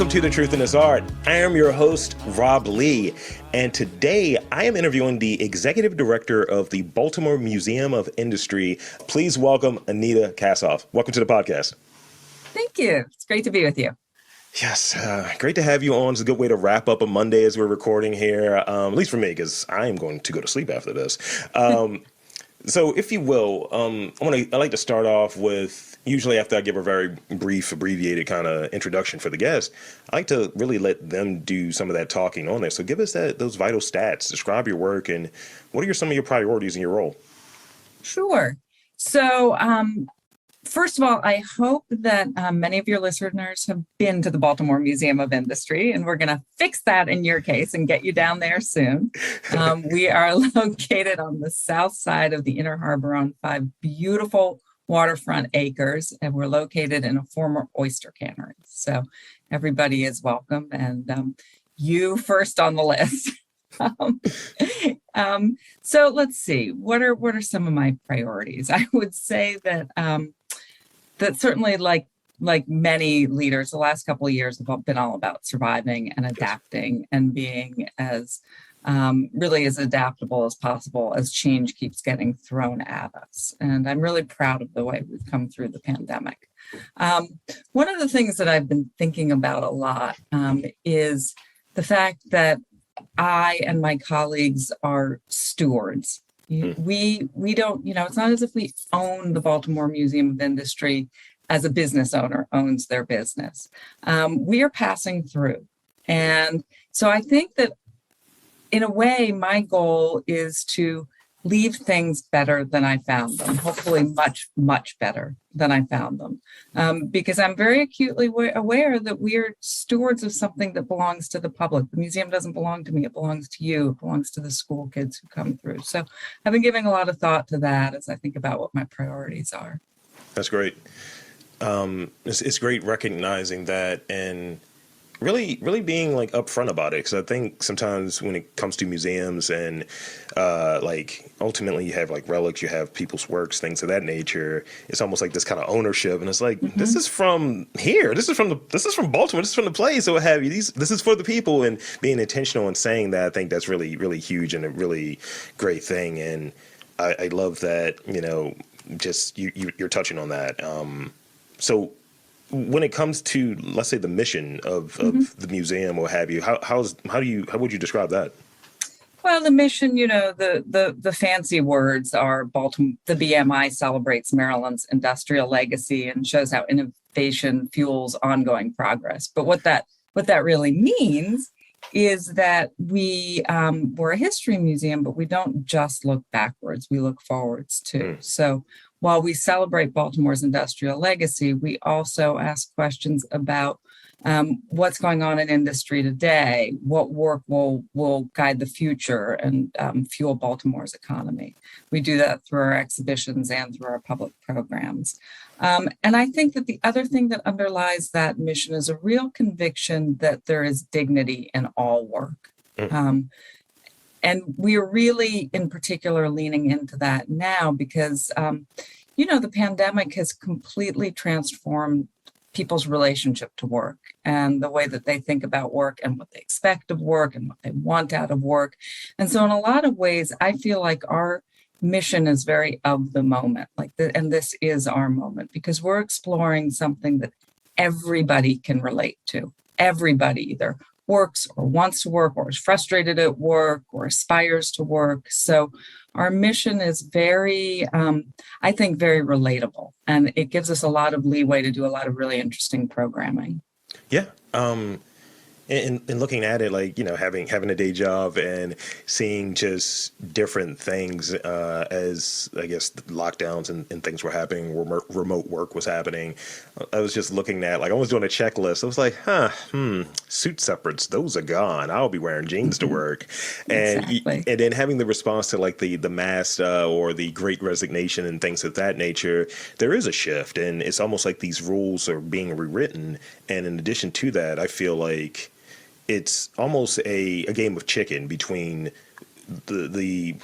Welcome to The Truth in This Art. I am your host, Rob Lee, and today I am interviewing the Executive Director of the Baltimore Museum of Industry. Please welcome Anita Kassof. Welcome to the podcast. Thank you. It's great to be with you. Yes, great to have you on. It's a good way to wrap up a Monday as we're recording here, at least for me, because I am going to go to sleep after this. So if you will, I like to start off with, usually after I give a very brief, abbreviated kind of introduction for the guest, I like to really let them do some of that talking on there. So give us those vital stats, describe your work, and what are some of your priorities in your role? Sure. So first of all, I hope that many of your listeners have been to the Baltimore Museum of Industry, and we're going to fix that in your case and get you down there soon. We are located on the south side of the Inner Harbor on 5 beautiful waterfront acres, and we're located in a former oyster cannery. So everybody is welcome, and you first on the list. So let's see, what are some of my priorities? I would say that that certainly, like many leaders, the last couple of years have been all about surviving and adapting and being as really as adaptable as possible as change keeps getting thrown at us. And I'm really proud of the way we've come through the pandemic. One of the things that I've been thinking about a lot is the fact that I and my colleagues are stewards. We don't, it's not as if we own the Baltimore Museum of Industry as a business owner owns their business. We are passing through. And so I think that in a way, my goal is to leave things better than I found them, hopefully much, much better than I found them. Because I'm very acutely aware that we are stewards of something that belongs to the public. The museum doesn't belong to me, it belongs to you, it belongs to the school kids who come through. So I've been giving a lot of thought to that as I think about what my priorities are. That's great. It's great recognizing that and really being like upfront about it, because I think sometimes when it comes to museums and ultimately you have like relics, you have people's works, things of that nature. It's almost like this kind of ownership, and it's like this is from here, this is from Baltimore, this is from the place, so what have you. This is for the people, and being intentional and saying that, I think that's really, really huge and a really great thing. And I love that just you're touching on that. So when it comes to, let's say, the mission of the museum or what have you, how would you describe that? Well, the mission, the fancy words are Baltimore. The BMI celebrates Maryland's industrial legacy and shows how innovation fuels ongoing progress. But what that really means is that we're a history museum, but we don't just look backwards; we look forwards too. So while we celebrate Baltimore's industrial legacy, we also ask questions about what's going on in industry today, what work will guide the future and fuel Baltimore's economy. We do that through our exhibitions and through our public programs. And I think that the other thing that underlies that mission is a real conviction that there is dignity in all work. And we are really, in particular, leaning into that now because, the pandemic has completely transformed people's relationship to work and the way that they think about work and what they expect of work and what they want out of work. And so in a lot of ways, I feel like our mission is very of the moment, and this is our moment because we're exploring something that everybody can relate to. Everybody either works or wants to work or is frustrated at work or aspires to work. So our mission is very, I think, very relatable, and it gives us a lot of leeway to do a lot of really interesting programming. Yeah. And looking at it, having a day job and seeing just different things as, I guess, lockdowns and things were happening, remote work was happening. I was just looking at, I was doing a checklist. I was like, suit separates, those are gone. I'll be wearing jeans to work. Exactly. And then having the response to the mass or the great resignation and things of that nature, there is a shift. And it's almost like these rules are being rewritten. And in addition to that, I feel like it's almost a game of chicken between the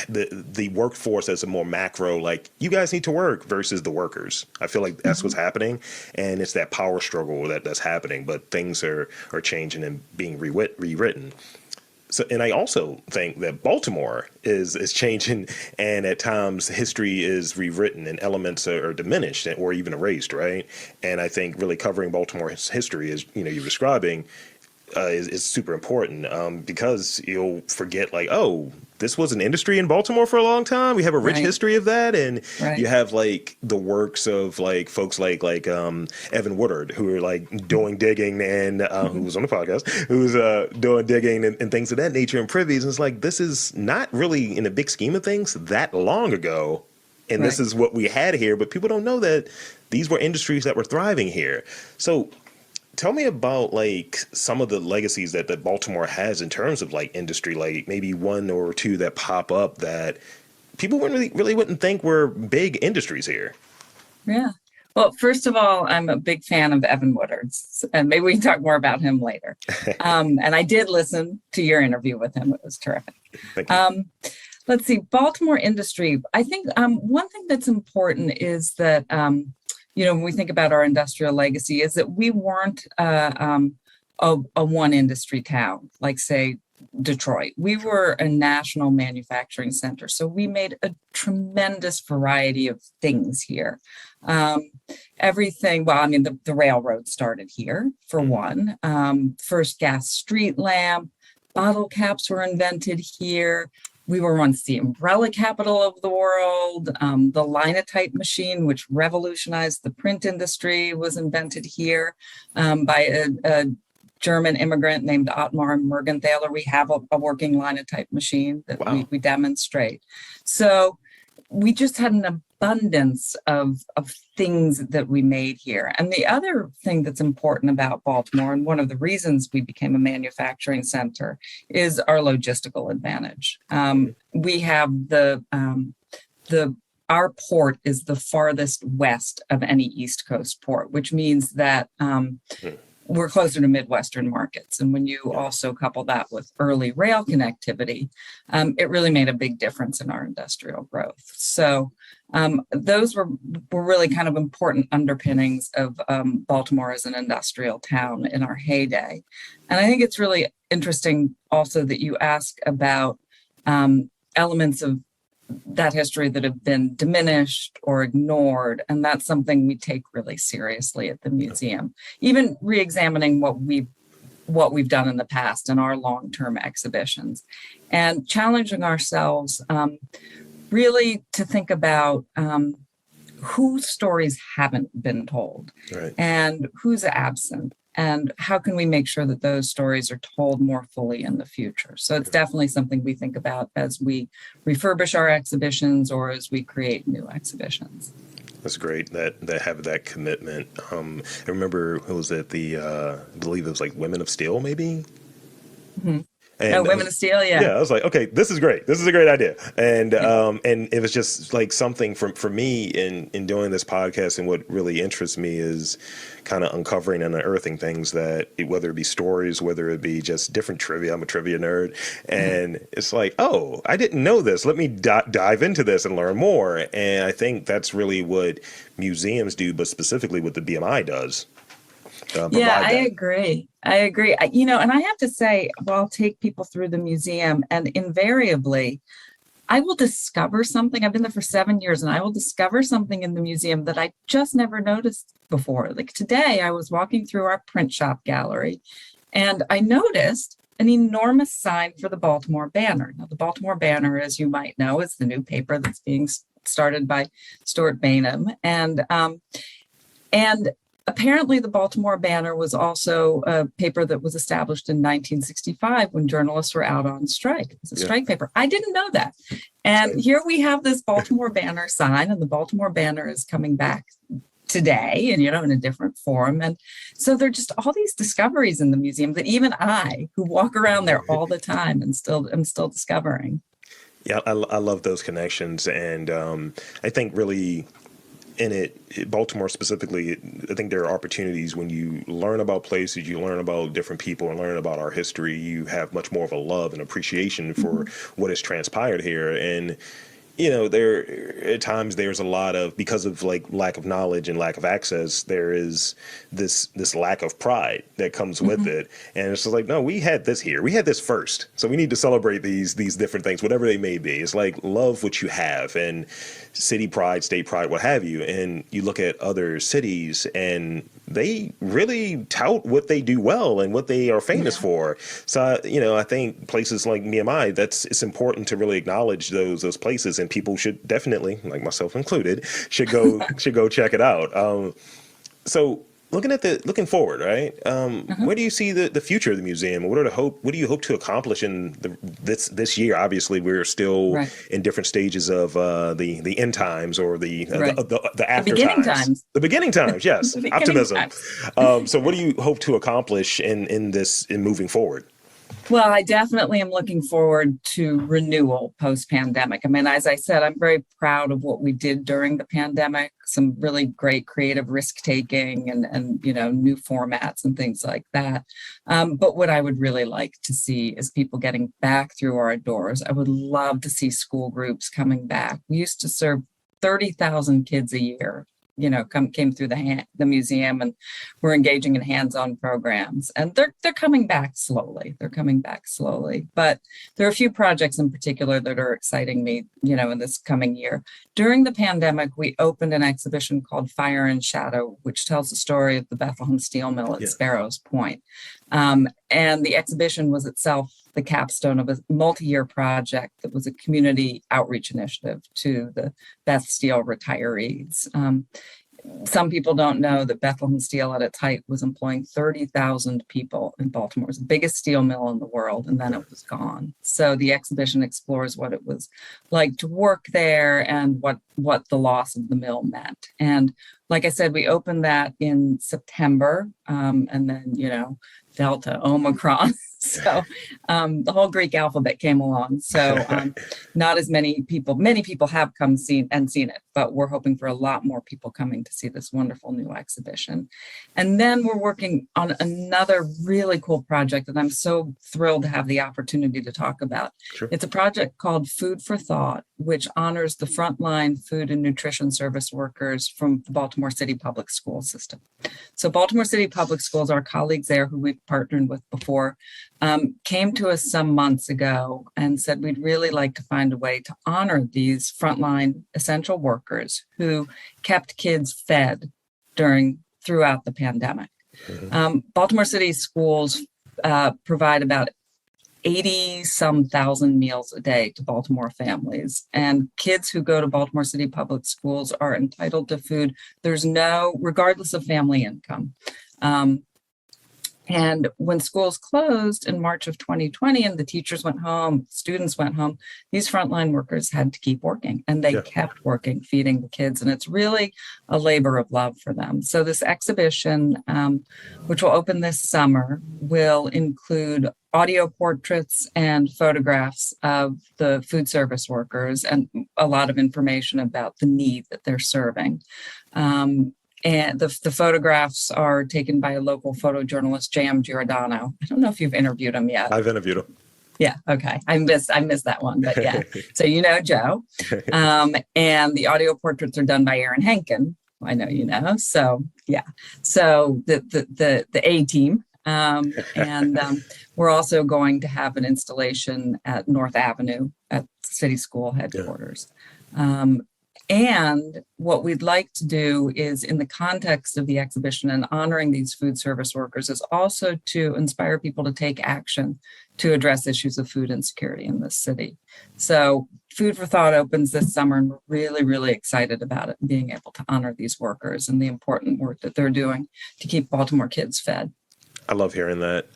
the workforce as a more macro, like you guys need to work versus the workers. I feel like that's what's happening, and it's that power struggle that's happening. But things are changing and being rewritten. So, and I also think that Baltimore is changing, and at times history is rewritten and elements are diminished or even erased, right? And I think really covering Baltimore's history, as you know, you're describing, is super important, because you'll forget, like, oh, this was an industry in Baltimore for a long time. We have a rich Right. history of that, and Right. you have like the works of like folks like Evan Woodard, who are like doing digging, and who was on the podcast, who's doing digging and things of that nature in privies. And it's like, this is not really, in the big scheme of things, that long ago. And this Right. is what we had here, but people don't know that these were industries that were thriving here. So tell me about like some of the legacies that Baltimore has in terms of like industry, like maybe one or two that pop up that people wouldn't really wouldn't think were big industries here. Yeah. Well, first of all, I'm a big fan of Evan Woodard's, and maybe we can talk more about him later. And I did listen to your interview with him. It was terrific. Thank you. Let's see, Baltimore industry. I think one thing that's important is that, when we think about our industrial legacy, is that we weren't a one industry town, like, say, Detroit. We were a national manufacturing center. So we made a tremendous variety of things here. Everything, well, I mean, the railroad started here, for one. First gas street lamp, bottle caps were invented here. We were once the umbrella capital of the world. The linotype machine, which revolutionized the print industry, was invented here by a German immigrant named Ottmar Mergenthaler. We have a working linotype machine that we demonstrate. So we just had an abundance of things that we made here. And the other thing that's important about Baltimore, and one of the reasons we became a manufacturing center, is our logistical advantage. We have our port is the farthest west of any East Coast port, which means that we're closer to Midwestern markets. And when you also couple that with early rail connectivity, it really made a big difference in our industrial growth. So those were really kind of important underpinnings of Baltimore as an industrial town in our heyday. And I think it's really interesting also that you ask about elements of that history that have been diminished or ignored. And that's something we take really seriously at the museum, even re-examining what we've done in the past in our long-term exhibitions, and challenging ourselves really to think about whose stories haven't been told, Right. and who's absent, and how can we make sure that those stories are told more fully in the future. So it's definitely something we think about as we refurbish our exhibitions or as we create new exhibitions. That's great that have that commitment. I remember, it was at I believe it was like Women of Steel, maybe. Mm-hmm. And Women of Steel, yeah. Yeah, I was like, okay, this is great. This is a great idea. And and it was just like something for me in doing this podcast, and what really interests me is kind of uncovering and unearthing things that, whether it be stories, whether it be just different trivia. I'm a trivia nerd. And it's like, oh, I didn't know this. Let me dive into this and learn more. And I think that's really what museums do, but specifically what the BMI does. Yeah, I agree. And I have to say, well, I'll take people through the museum, and invariably, I will discover something. I've been there for 7 years, and I will discover something in the museum that I just never noticed before. Like today, I was walking through our print shop gallery, and I noticed an enormous sign for the Baltimore Banner. Now, the Baltimore Banner, as you might know, is the new paper that's being started by Stuart Bainham, and apparently, the Baltimore Banner was also a paper that was established in 1965 when journalists were out on strike. It was a strike paper. I didn't know that. And here we have this Baltimore Banner sign, and the Baltimore Banner is coming back today, and in a different form. And so there are just all these discoveries in the museum that even I, who walk around there all the time, and am still discovering. Yeah, I love those connections, and I think really, Baltimore specifically, I think there are opportunities when you learn about places, you learn about different people, and learn about our history. You have much more of a love and appreciation for what has transpired here. And there at times there's a lot of, because of like lack of knowledge and lack of access, there is this lack of pride that comes with it. And it's just like, no, we had this here. We had this first. So we need to celebrate these different things, whatever they may be. It's like, love what you have, and city pride, state pride, what have you. And you look at other cities and they really tout what they do well and what they are famous for. So, I think places like BMI, it's important to really acknowledge those places, and people should definitely, like myself included, should go check it out. So looking forward, right? Where do you see the future of the museum? What do you hope to accomplish in this year? Obviously, we're still in different stages of the end times, or the after times. The beginning times, yes. Optimism. So what do you hope to accomplish in moving forward? Well, I definitely am looking forward to renewal post-pandemic. I mean, as I said, I'm very proud of what we did during the pandemic, some really great creative risk-taking and new formats and things like that. But what I would really like to see is people getting back through our doors. I would love to see school groups coming back. We used to serve 30,000 kids a year, came through the museum, and we're engaging in hands-on programs, and they're coming back slowly. But there are a few projects in particular that are exciting me, in this coming year. During the pandemic, we opened an exhibition called Fire and Shadow, which tells the story of the Bethlehem Steel Mill at Sparrows Point. And the exhibition was itself the capstone of a multi-year project that was a community outreach initiative to the Beth Steel retirees. Some people don't know that Bethlehem Steel at its height was employing 30,000 people in Baltimore. It was the biggest steel mill in the world, and then it was gone. So the exhibition explores what it was like to work there and what the loss of the mill meant. And like I said, we opened that in September, and then, Delta, Omicron. So the whole Greek alphabet came along. So not as many people have seen it, but we're hoping for a lot more people coming to see this wonderful new exhibition. And then we're working on another really cool project that I'm so thrilled to have the opportunity to talk about. Sure. It's a project called Food for Thought, which honors the frontline food and nutrition service workers from the Baltimore City Public School system. So Baltimore City Public Schools, our colleagues there who we've partnered with before, came to us some months ago and said, we'd really like to find a way to honor these frontline essential workers who kept kids fed throughout the pandemic. Baltimore City schools provide about 80-some thousand meals a day to Baltimore families. And kids who go to Baltimore City Public Schools are entitled to food. Regardless of family income. And when schools closed in March of 2020 and the teachers went home, students went home, these frontline workers had to keep working, and they kept working, feeding the kids. And it's really a labor of love for them. So this exhibition, which will open this summer, will include audio portraits and photographs of the food service workers and a lot of information about the need that they're serving. And the photographs are taken by a local photojournalist, J.M. Giordano. I don't know if you've interviewed him yet. I've interviewed him. Yeah, okay. I missed that one, but yeah. So Joe. And the audio portraits are done by Aaron Henkin. I know you know. So yeah. So the A team. And we're also going to have an installation at North Avenue at City School headquarters. And what we'd like to do is, in the context of the exhibition and honoring these food service workers, is also to inspire people to take action to address issues of food insecurity in this city. So Food for Thought opens this summer, and we're really, really excited about it, being able to honor these workers and the important work that they're doing to keep Baltimore kids fed. I love hearing that.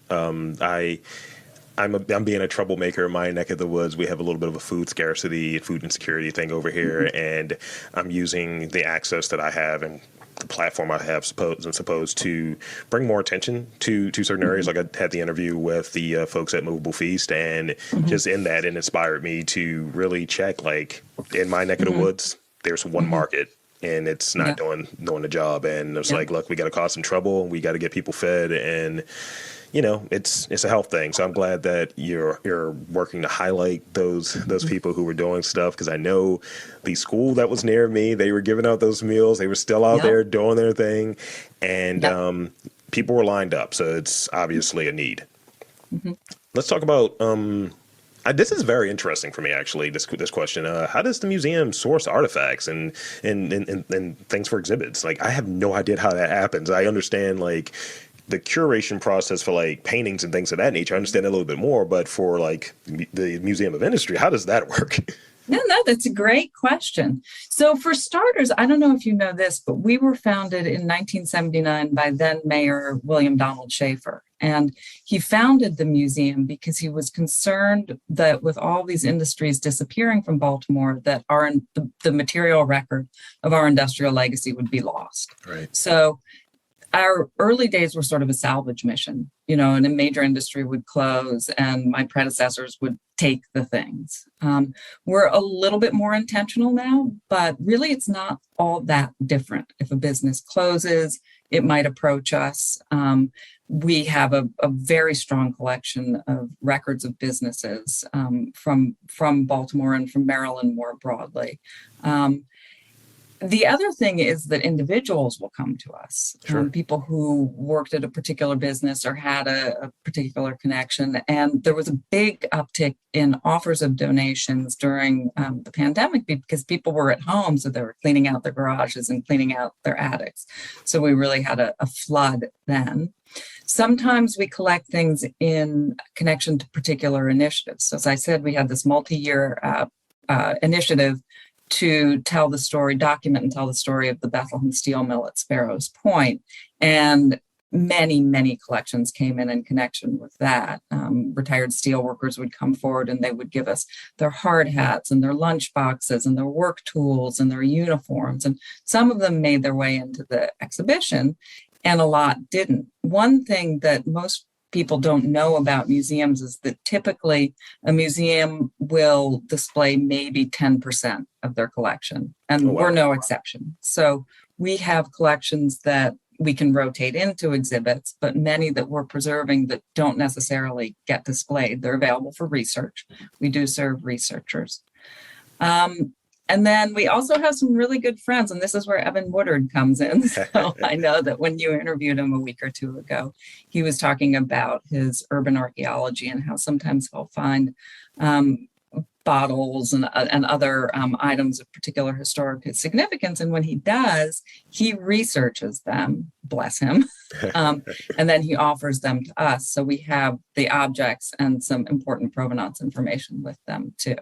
I'm being a troublemaker in my neck of the woods. We have a little bit of a food scarcity, food insecurity thing over here, and I'm using the access that I have and the platform I have supposed to bring more attention to certain areas. Like I had the interview with the folks at Movable Feast, and just in that, it inspired me to really check, like, in my neck of the woods, there's one market. and it's Yeah. not doing the job. And it's Yeah. like, look, we got to cause some trouble, and we got to get people fed, and it's a health thing. So I'm glad that you're working to highlight those people who were doing stuff, because I know the school that was near me, they were giving out those meals. They were still out Yep. there doing their thing, and Yep. people were lined up. So it's obviously a need. Mm-hmm. Let's talk about. This is very interesting for me, actually. This question: how does the museum source artifacts and things for exhibits? Like, I have no idea how that happens. I understand like the curation process for like paintings and things of that nature. I understand a little bit more, but for like the Museum of Industry, how does that work? No, that's a great question. So for starters, I don't know if you know this, but we were founded in 1979 by then Mayor William Donald Schaefer. And he founded the museum because he was concerned that with all these industries disappearing from Baltimore, that the material record of our industrial legacy would be lost. Right. So our early days were sort of a salvage mission, and a major industry would close and my predecessors would take the things. We're a little bit more intentional now, but really it's not all that different. If a business closes, it might approach us. We have a very strong collection of records of businesses from Baltimore and from Maryland more broadly. The other thing is that individuals will come to us, Sure. people who worked at a particular business or had a particular connection. And there was a big uptick in offers of donations during the pandemic because people were at home. So they were cleaning out their garages and cleaning out their attics. So we really had a flood then. Sometimes we collect things in connection to particular initiatives. So as I said, we had this multi-year initiative to tell the story, document and tell the story of the Bethlehem Steel Mill at Sparrows Point. And many, many collections came in connection with that. Retired steel workers would come forward and they would give us their hard hats and their lunch boxes and their work tools and their uniforms. And some of them made their way into the exhibition and a lot didn't. One thing that most people don't know about museums is that typically a museum will display maybe 10% of their collection, and Oh, wow. we're no exception. So we have collections that we can rotate into exhibits, but many that we're preserving that don't necessarily get displayed. They're available for research. We do serve researchers. And then we also have some really good friends, and this is where Evan Woodard comes in. So I know that when you interviewed him a week or two ago, he was talking about his urban archaeology and how sometimes he'll find bottles and other items of particular historic significance. And when he does, he researches them, bless him, and then he offers them to us. So we have the objects and some important provenance information with them too.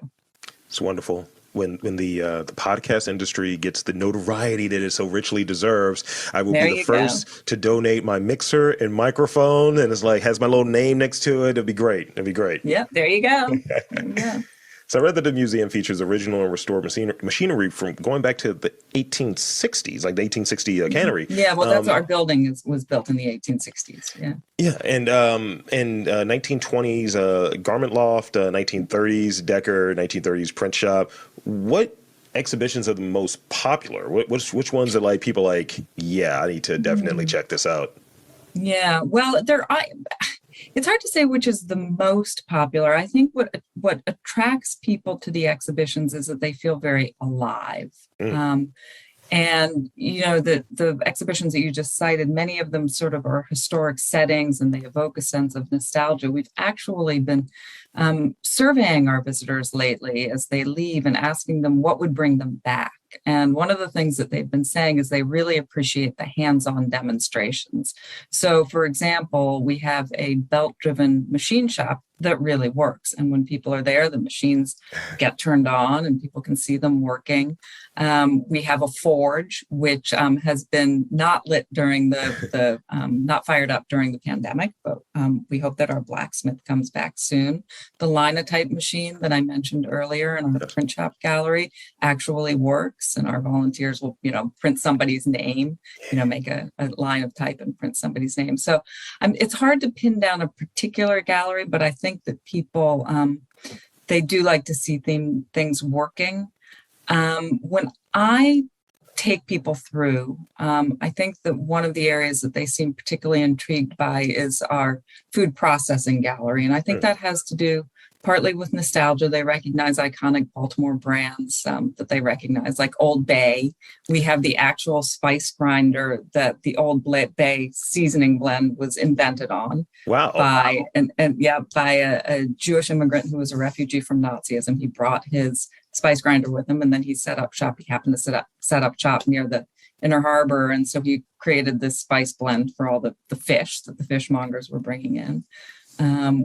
It's wonderful. When the podcast industry gets the notoriety that it so richly deserves, I will be the first to donate my mixer and microphone, and it's like has my little name next to it. It'd be great. It'd be great. Yeah, there you go. There you go. So I read that the museum features original and restored machinery from going back to the 1860s, like the 1860 cannery. Yeah, well, that's our building was built in the 1860s. Yeah. Yeah, and 1920s garment loft, 1930s Decker, 1930s print shop. What exhibitions are the most popular? Which ones are like people like? Yeah, I need to definitely check this out. Yeah, well, it's hard to say which is the most popular. I think what attracts people to the exhibitions is that they feel very alive. And, the exhibitions that you just cited, many of them sort of are historic settings and they evoke a sense of nostalgia. We've actually been surveying our visitors lately as they leave and asking them what would bring them back. And one of the things that they've been saying is they really appreciate the hands-on demonstrations. So, for example, we have a belt-driven machine shop that really works. And when people are there, the machines get turned on and people can see them working. We have a forge, which has been not lit during not fired up during the pandemic, but we hope that our blacksmith comes back soon. The linotype machine that I mentioned earlier in our print shop gallery actually works, and our volunteers will, print somebody's name, make a line of type and print somebody's name. So it's hard to pin down a particular gallery, but I think that people, they do like to see things working. When I take people through. I think that one of the areas that they seem particularly intrigued by is our food processing gallery. And I think that has to do partly with nostalgia. They recognize iconic Baltimore brands that they recognize, like Old Bay. We have the actual spice grinder that the Old Bay seasoning blend was invented on. Wow. By by a Jewish immigrant who was a refugee from Nazism. He brought his spice grinder with him, and then he set up shop. He happened to set up shop near the Inner Harbor, and so he created this spice blend for all the fish that the fishmongers were bringing in.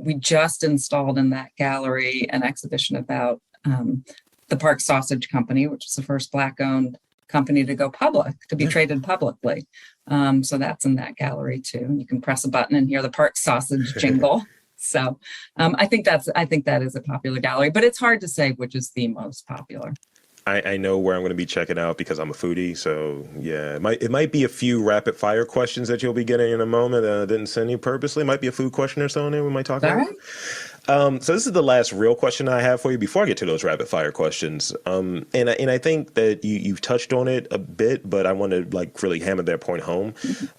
We just installed in that gallery an exhibition about the Park Sausage Company, which is the first Black-owned company to go public, to be traded publicly. So that's in that gallery too. You can press a button and hear the Park Sausage jingle. So I think that is a popular gallery, but it's hard to say which is the most popular. I know where I'm going to be checking out because I'm a foodie. So yeah, it might be a few rapid fire questions that you'll be getting in a moment that I didn't send you purposely. It might be a food question or so in there we might talk about. Right. So this is the last real question I have for you before I get to those rapid fire questions. And I think that you've touched on it a bit, but I want to like really hammer that point home.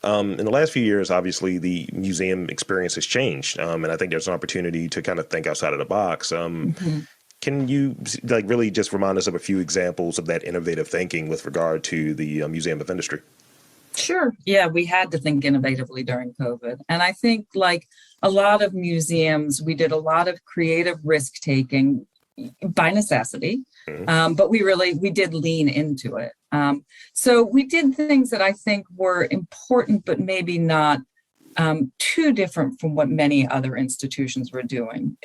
In the last few years, obviously the museum experience has changed. And I think there's an opportunity to kind of think outside of the box. Can you like really just remind us of a few examples of that innovative thinking with regard to the Museum of Industry? Sure. Yeah, we had to think innovatively during COVID. And I think like a lot of museums, we did a lot of creative risk taking by necessity, but we did lean into it. So we did things that I think were important, but maybe not too different from what many other institutions were doing.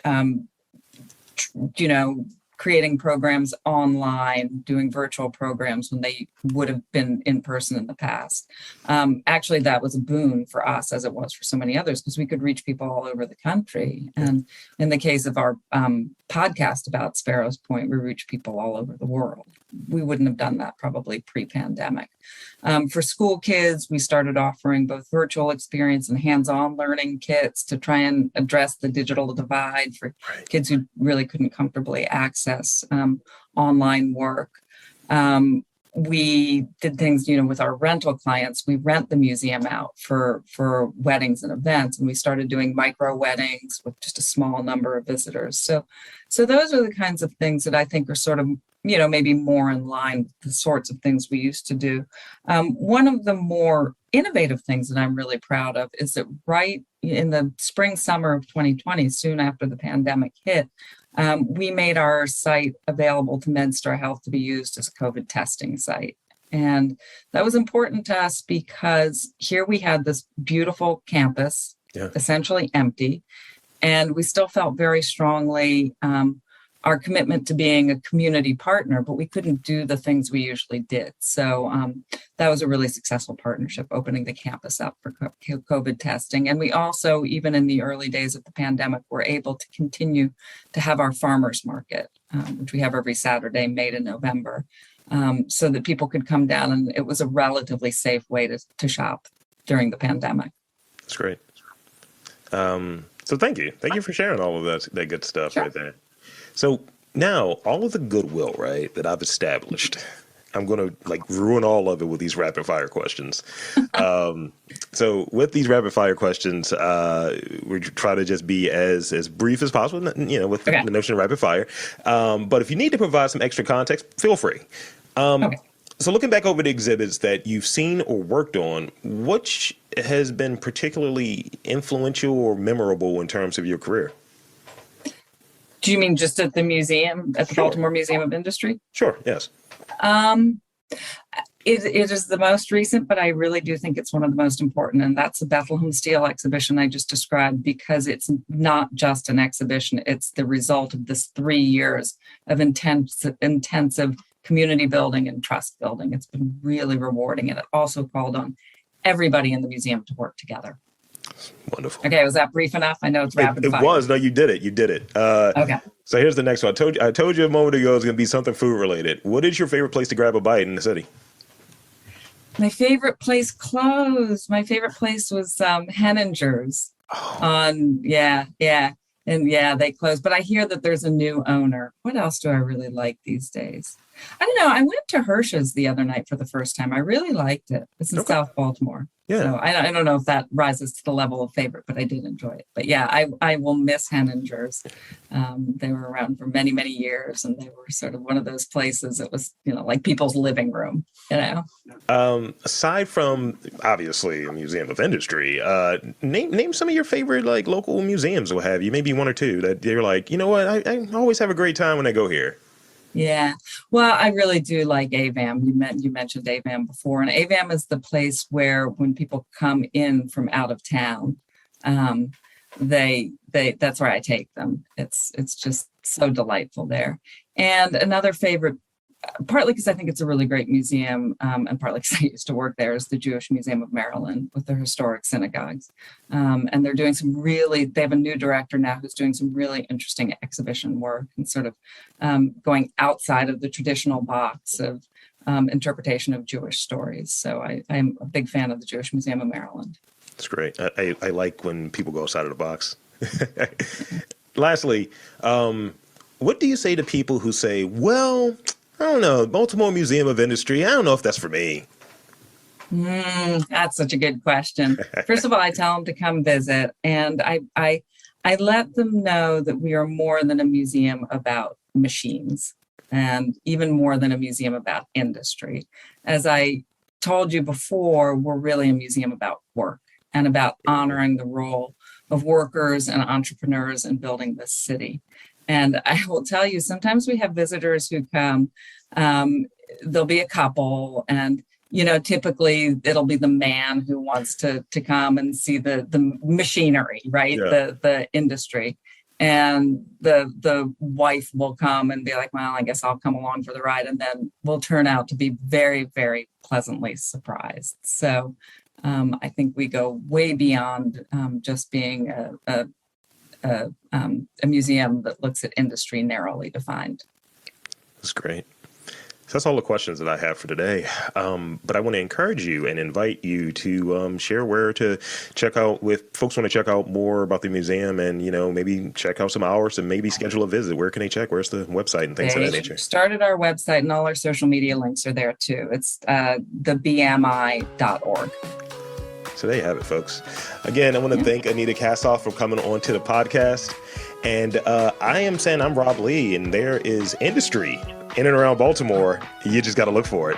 Creating programs online, doing virtual programs when they would have been in person in the past. Actually, that was a boon for us as it was for so many others because we could reach people all over the country. And in the case of our podcast about Sparrows Point, we reach people all over the world. We wouldn't have done that probably pre-pandemic. For school kids, we started offering both virtual experience and hands-on learning kits to try and address the digital divide for kids who really couldn't comfortably access online work. We did things, with our rental clients. We rent the museum out for weddings and events, and we started doing micro weddings with just a small number of visitors. So those are the kinds of things that I think are sort of, maybe more in line with the sorts of things we used to do. One of the more innovative things that I'm really proud of is that right in the spring, summer of 2020, soon after the pandemic hit, we made our site available to MedStar Health to be used as a COVID testing site. And that was important to us because here we had this beautiful campus, essentially empty, and we still felt very strongly our commitment to being a community partner, but we couldn't do the things we usually did. So that was a really successful partnership, opening the campus up for COVID testing. And we also, even in the early days of the pandemic, were able to continue to have our farmers market, which we have every Saturday, May to November, so that people could come down, and it was a relatively safe way to shop during the pandemic. That's great. So thank you. Thank you for sharing all of that good stuff right there. So now all of the goodwill, right, that I've established, I'm going to ruin all of it with these rapid fire questions. So with these rapid fire questions, we try to just be as brief as possible, with the notion of rapid fire. But if you need to provide some extra context, feel free. So looking back over the exhibits that you've seen or worked on, which has been particularly influential or memorable in terms of your career? Do you mean just at the museum, at the Baltimore Museum of Industry? Sure, yes. It is the most recent, but I really do think it's one of the most important, and that's the Bethlehem Steel exhibition I just described, because it's not just an exhibition, it's the result of this 3 years of intensive community building and trust building. It's been really rewarding, and it also called on everybody in the museum to work together. Wonderful. Okay, was that brief enough? I know it's rapid fire. It was. No, you did it. Okay. So here's the next one. I told you a moment ago it's going to be something food related. What is your favorite place to grab a bite in the city? My favorite place closed. My favorite place was Henninger's. And yeah, they closed. But I hear that there's a new owner. What else do I really like these days? I don't know. I went to Hirsch's the other night for the first time. I really liked it. It's in Okay. South Baltimore. Yeah. So I don't know if that rises to the level of favorite, but I did enjoy it. But yeah, I will miss Henninger's. They were around for many, many years, and they were sort of one of those places. It was, like people's living room, Aside from obviously a museum of industry, name some of your favorite like local museums or have you, maybe one or two that you're like, you know what, I always have a great time when I go here. Yeah. Well, I really do like AVAM. You mentioned AVAM before, and AVAM is the place where when people come in from out of town, um, they that's where I take them. It's just so delightful there. And another favorite, partly because I think it's a really great museum, and partly because I used to work there, is the Jewish Museum of Maryland with their historic synagogues. And they have a new director now who's doing some really interesting exhibition work and sort of going outside of the traditional box of interpretation of Jewish stories. So I'm a big fan of the Jewish Museum of Maryland. It's great. I like when people go outside of the box. Lastly, what do you say to people who say, well, I don't know, Baltimore Museum of Industry, I don't know if that's for me? That's such a good question. First of all, I tell them to come visit, and I let them know that we are more than a museum about machines, and even more than a museum about industry. As I told you before, we're really a museum about work and about honoring the role of workers and entrepreneurs in building this city. And I will tell you, sometimes we have visitors who come, there'll be a couple, and typically it'll be the man who wants to come and see the machinery, right? Yeah. The industry. And the wife will come and be like, well, I guess I'll come along for the ride. And then we'll turn out to be very, very pleasantly surprised. So I think we go way beyond just being a museum that looks at industry narrowly defined. That's great. So that's all the questions that I have for today. But I want to encourage you and invite you to share where to check out if folks want to check out more about the museum and, maybe check out some hours and maybe schedule a visit. Where can they check? Where's the website and things of that nature? Started our website, and all our social media links are there too. It's thebmi.org. So there you have it, folks. Again, I want to thank Anita Kassof for coming on to the podcast. And I'm Rob Lee, and there is industry in and around Baltimore. You just got to look for it.